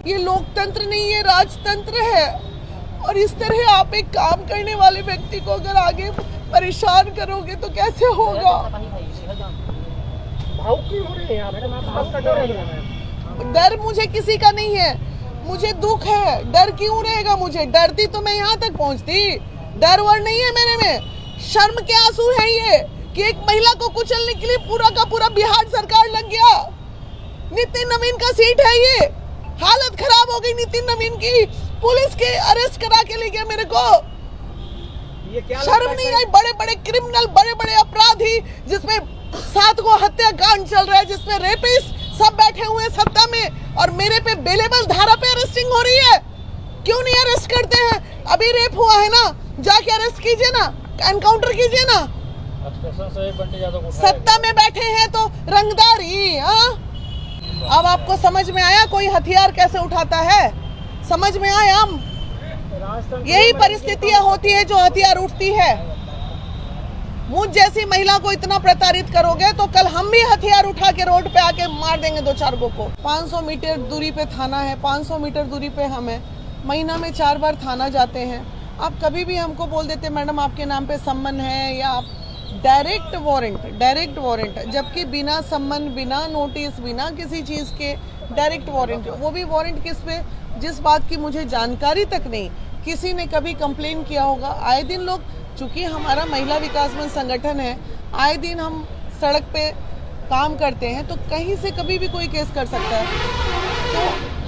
ये लोकतंत्र नहीं, ये राजतंत्र है। और इस तरह आप एक काम करने वाले व्यक्ति को अगर आगे परेशान करोगे तो कैसे होगा। डर मुझे किसी का नहीं है, मुझे दुख है। डर क्यों रहेगा मुझे? डरती तो मैं यहाँ तक पहुँचती। डर वर नहीं है मेरे में, शर्म के आंसू है ये कि एक महिला को कुचलने के लिए पूरा का पूरा बिहार सरकार लग गया। नितिन नवीन का सीट है ये, हालत खराब हो गई नितिन नवीन की। पुलिस के अरेस्ट करा के ले गया मेरे को। ये क्या शर्म नहीं आई? बड़े बड़े क्रिमिनल, बड़े बड़े अपराधी, जिसमें 7 को हत्याकांड चल रहा है, जिसमें रेपिस्ट सब बैठे हुए हैं सत्ता में, और मेरे पे बेलेबल धारा पे अरेस्टिंग हो रही है। क्यों नहीं अरेस्ट करते हैं? अभी रेप हुआ है ना, जाके अरेस्ट कीजिए ना, एनकाउंटर कीजिए ना। सत्ता में बैठे हैं तो रंगदारी। अब आपको समझ में आया कोई हथियार कैसे उठाता है? समझ में आया? यही परिस्थितियां होती है जो हथियार उठती है। मुझ जैसी महिला को इतना प्रताड़ित करोगे तो कल हम भी हथियार उठा के रोड पे आके मार देंगे 2-4 को। 500 मीटर दूरी पे थाना है, 500 मीटर दूरी पे हम है। महीना में 4 बार थाना जाते हैं। आप कभी भी हमको बोल देते मैडम आपके नाम पे सम्मन है, या आप डायरेक्ट वारंट, जबकि बिना सम्मन, बिना नोटिस, बिना किसी चीज़ के डायरेक्ट वारंट। वो भी वारंट किस पे? जिस बात की मुझे जानकारी तक नहीं, किसी ने कभी कंप्लेन किया होगा। आए दिन लोग, चूंकि हमारा महिला विकास मंच संगठन है, आए दिन हम सड़क पे काम करते हैं, तो कहीं से कभी भी कोई केस कर सकता है। तो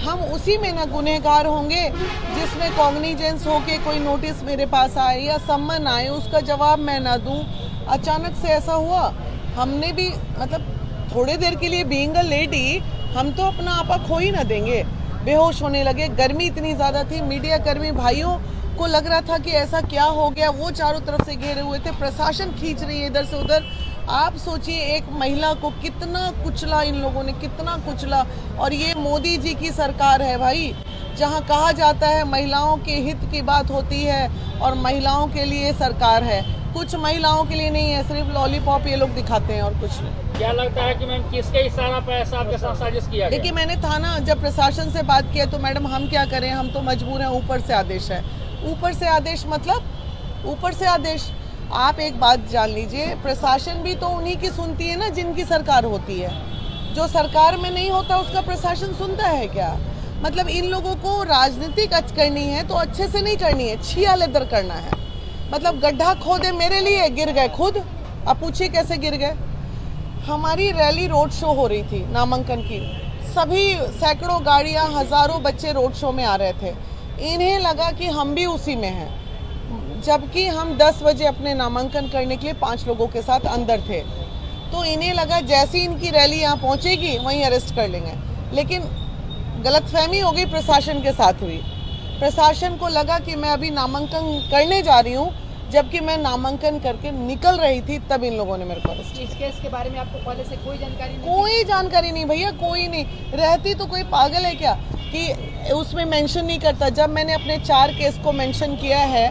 हम उसी में ना गुनहगार होंगे जिसमें कॉग्निजेंस हो के कोई नोटिस मेरे पास आए या सम्मन आए, उसका जवाब मैं ना दूं। अचानक से ऐसा हुआ, हमने भी मतलब थोड़े देर के लिए बीइंग अ लेडी हम तो अपना आपा खो ही ना देंगे। बेहोश होने लगे, गर्मी इतनी ज़्यादा थी। मीडिया कर्मी भाइयों को लग रहा था कि ऐसा क्या हो गया, वो चारों तरफ से घेरे हुए थे, प्रशासन खींच रही है इधर से उधर। आप सोचिए एक महिला को कितना कुचला इन लोगों ने, कितना कुचला। और ये मोदी जी की सरकार है भाई, जहाँ कहा जाता है महिलाओं के हित की बात होती है और महिलाओं के लिए सरकार है। कुछ महिलाओं के लिए नहीं है, सिर्फ लॉलीपॉप ये लोग दिखाते हैं और कुछ नहीं। क्या लगता है कि मैम किसके इशारा पर ऐसा आपके साथ साजिश किया गया? देखिए मैंने थाना जब प्रशासन से बात किया तो मैडम हम क्या करें, हम तो मजबूर हैं, ऊपर से आदेश है। ऊपर से आदेश मतलब ऊपर से आदेश। आप एक बात जान लीजिए, प्रशासन भी तो उन्हीं की सुनती है ना जिनकी सरकार होती है। जो सरकार में नहीं होता उसका प्रशासन सुनता है क्या? मतलब इन लोगों को राजनीतिक करनी है तो अच्छे से नहीं करनी है, छिया लेदर करना है। मतलब गड्ढा खोदे मेरे लिए, गिर गए खुद। अब पूछिए कैसे गिर गए। हमारी रैली रोड शो हो रही थी नामांकन की, सभी सैकड़ों गाड़ियां, हजारों बच्चे रोड शो में आ रहे थे। इन्हें लगा कि हम भी उसी में हैं, जबकि हम 10 बजे अपने नामांकन करने के लिए 5 लोगों के साथ अंदर थे। तो इन्हें लगा जैसे इनकी रैली यहाँ पहुँचेगी वहीं अरेस्ट कर लेंगे। लेकिन गलतफहमी हो गई, प्रशासन के साथ हुई। प्रशासन को लगा कि मैं अभी नामांकन करने जा रही हूँ, जबकि मैं नामांकन करके निकल रही थी, तब इन लोगों ने मेरे को अरेस्ट किया। इस केस के बारे में आपको पहले से कोई जानकारी नहीं? कोई जानकारी नहीं भैया, कोई नहीं। रहती तो कोई पागल है क्या कि उसमें मेंशन नहीं करता। जब मैंने अपने 4 केस को मेंशन किया है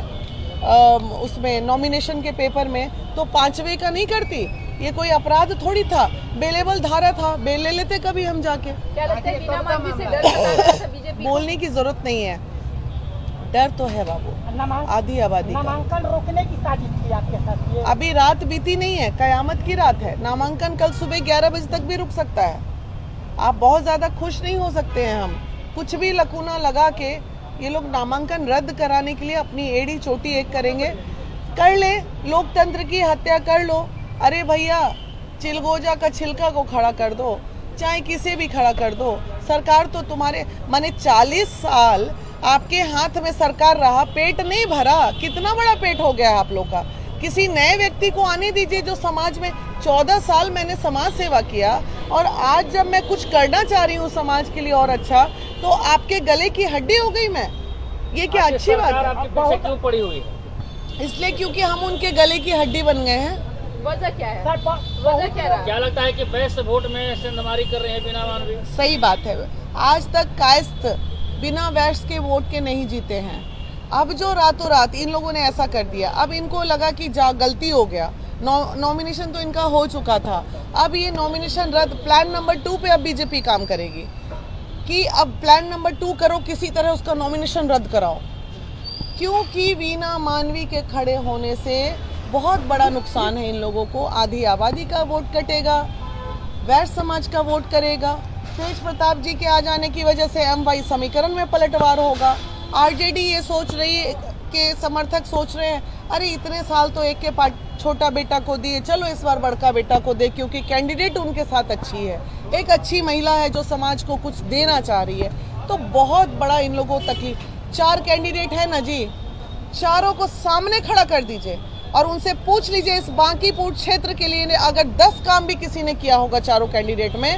उसमें नॉमिनेशन के पेपर में, तो 5वें का नहीं करती। ये कोई अपराध थोड़ी था, बेलेबल धारा था, बेल ले लेते कभी हम जाके। क्या लगता है बिना माफी से डर सता था बीजेपी? बोलने की जरूरत नहीं है, डर तो है बाबू, आधी आबादी का। नामांकन रोकने की साजिश थी आपके साथ ये? अभी रात बीती नहीं है, कयामत की रात है। नामांकन कल सुबह 11 बजे तक भी रुक सकता है। आप बहुत ज्यादा खुश नहीं हो सकते हैं। हम कुछ भी लकूना लगा के ये लोग नामांकन रद्द कराने के लिए अपनी एड़ी चोटी एक करेंगे। कर ले, लोकतंत्र की हत्या कर लो। अरे भैया, चिलगोजा का छिलका को खड़ा कर दो, चाहे किसे भी खड़ा कर दो। सरकार तो तुम्हारे, माने 40 साल आपके हाथ में सरकार रहा, पेट नहीं भरा। कितना बड़ा पेट हो गया आप लोग का। किसी नए व्यक्ति को आने दीजिए जो समाज में 14 साल मैंने समाज सेवा किया, और आज जब मैं कुछ करना चाह रही हूँ समाज के लिए और अच्छा, तो आपके गले की हड्डी हो गई मैं। ये क्या अच्छी बात है? आपके पीछे क्यों पड़ी हुई है? इसलिए क्योंकि हम उनके गले की हड्डी बन गए हैं। वजह क्या है? वजह क्या रहा? क्या लगता है कि बेस्ट वोट में सेंधमारी कर रहे हैं बिना मानवी? सही बात है। आज तक कायस्थ बिना वैश्य के वोट के नहीं जीते हैं। अब जो रातों रात इन लोगों ने ऐसा कर दिया, अब इनको लगा कि गलती हो गया। नॉमिनेशन तो इनका हो चुका था, अब ये नॉमिनेशन रद्द। प्लान नंबर 2 पे अब बीजेपी काम करेगी कि अब प्लान नंबर 2 करो, किसी तरह उसका नॉमिनेशन रद्द कराओ, क्योंकि वीना मानवी के खड़े होने से बहुत बड़ा नुकसान है इन लोगों को। आधी आबादी का वोट कटेगा, वैश्य समाज का वोट करेगा, तेज प्रताप जी के आ जाने की वजह से MY समीकरण में पलटवार होगा। RJD ये सोच रही है के समर्थक सोच रहे हैं अरे इतने साल तो एक के छोटा बेटा को दिए, चलो इस बार बड़का बेटा को दे, क्योंकि कैंडिडेट उनके साथ अच्छी है, एक अच्छी महिला है जो समाज को कुछ देना चाह रही है। तो बहुत बड़ा इन लोगों को तकलीफ। 4 कैंडिडेट है ना जी, चारों को सामने खड़ा कर दीजिए और उनसे पूछ लीजिए इस बांकीपुर क्षेत्र के लिए अगर 10 काम भी किसी ने किया होगा चारों कैंडिडेट में,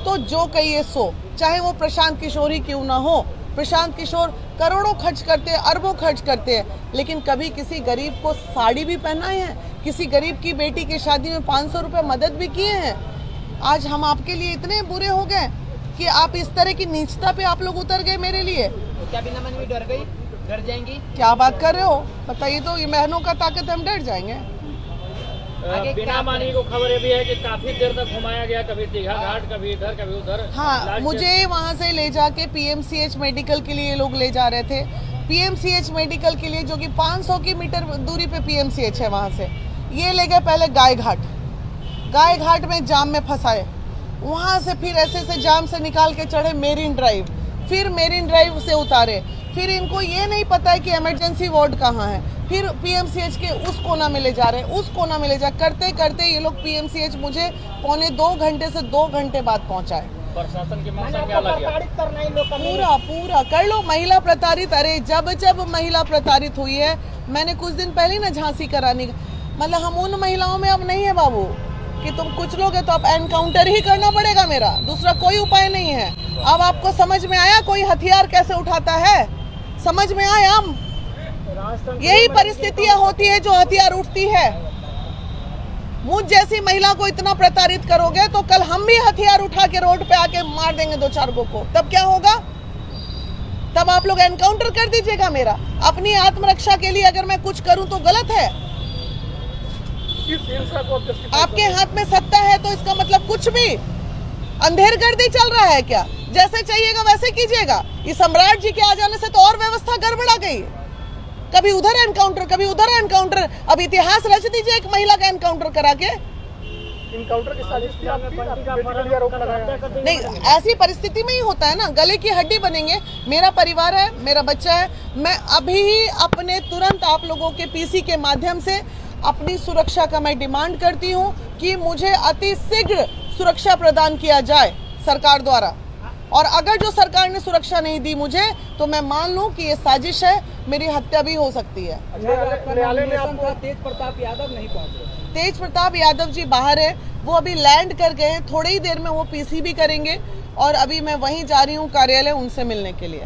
तो जो कहिए सो, चाहे वो प्रशांत किशोर ही क्यों ना हो। प्रशांत किशोर करोड़ों खर्च करते हैं, अरबों खर्च करते हैं, लेकिन कभी किसी गरीब को साड़ी भी पहनाए हैं, किसी गरीब की बेटी की शादी में 500 रुपये मदद भी किए हैं। आज हम आपके लिए इतने बुरे हो गए कि आप इस तरह की नीचता पे आप लोग उतर गए मेरे लिए। तो क्या वीना मानवी डर गई, डर जाएंगी? क्या बात कर रहे हो, बताइए तो। ये बहनों का ताकत, हम डर जाएंगे। वीना मानवी को खबर ये भी है कि काफी देर तक घुमाया गया, कभी दीघा घाट, कभी इधर कभी उधर। हाँ, मुझे वहाँ से ले जाके PMCH मेडिकल के लिए लोग ले जा रहे थे। PMCH मेडिकल के लिए, जो कि 500 की मीटर दूरी पे PMCH है, वहाँ से ये ले गए पहले गाय घाट में जाम में फंसाए, वहाँ से फिर ऐसे जाम से निकाल के चढ़े मेरीन ड्राइव, फिर मेरीन ड्राइव से उतारे, फिर इनको ये नहीं पता है कि इमरजेंसी वार्ड कहाँ है, फिर PMCH के उस कोना में ले जा रहे हैं, उस कोना में ले जा करते करते ये लोग PMCH मुझे 1.25 घंटे से 2 घंटे बाद पहुंचाए। प्रशासन की मंशा क्या लगी? पूरा कर लो। महिला प्रताड़ित, अरे जब महिला प्रताड़ित हुई है, मैंने कुछ दिन पहले ना झांसी कराने का, मतलब हम उन महिलाओं में अब नहीं है बाबू कि तुम कुछ लोग है तो अब एनकाउंटर ही करना पड़ेगा, मेरा दूसरा कोई उपाय नहीं है। अब आपको समझ में आया कोई हथियार कैसे उठाता है, समझ में आया। यही परिस्थितियां होती है जो हथियार उठती है। मुझ जैसी महिला को इतना प्रताड़ित करोगे तो कल हम भी हथियार उठा के रोड पे आके मार देंगे 2-4 को, तब क्या होगा? तब आप लोग एनकाउंटर कर दीजिएगा मेरा। अपनी आत्मरक्षा के लिए अगर मैं कुछ करूं तो गलत है। आपके हाथ में सत्ता है तो इसका मतलब कुछ भी अंधेरगर्दी चल रहा है क्या? जैसे चाहिएगा वैसे कीजिएगा। इस सम्राट जी के आ जाने से तो और व्यवस्था गड़बड़ा गई, कभी उधर एनकाउंटर, कभी उधर एनकाउंटर। अब इतिहास रच दीजिए एक महिला का एनकाउंटर करा के। इनकाउंटर की साजिश थी, नहीं, ऐसी परिस्थिति में ही होता है ना, गले की हड्डी बनेंगे। मेरा परिवार है, मेरा बच्चा है, मैं अभी ही अपने तुरंत आप लोगों के PC के माध्यम से अपनी सुरक्षा का मैं डिमांड करती हूँ कि मुझे अति शीघ्र सुरक्षा प्रदान किया जाए सरकार द्वारा। और अगर जो सरकार ने सुरक्षा नहीं दी मुझे, तो मैं मान लूं कि ये साजिश है, मेरी हत्या भी हो सकती है। न्यायालय में आपको तेज प्रताप यादव नहीं पहुंचे। तेज प्रताप यादव जी बाहर है, वो अभी लैंड कर गए हैं, थोड़ी ही देर में वो PC भी करेंगे और अभी मैं वहीं जा रही हूँ कार्यालय उनसे मिलने के लिए।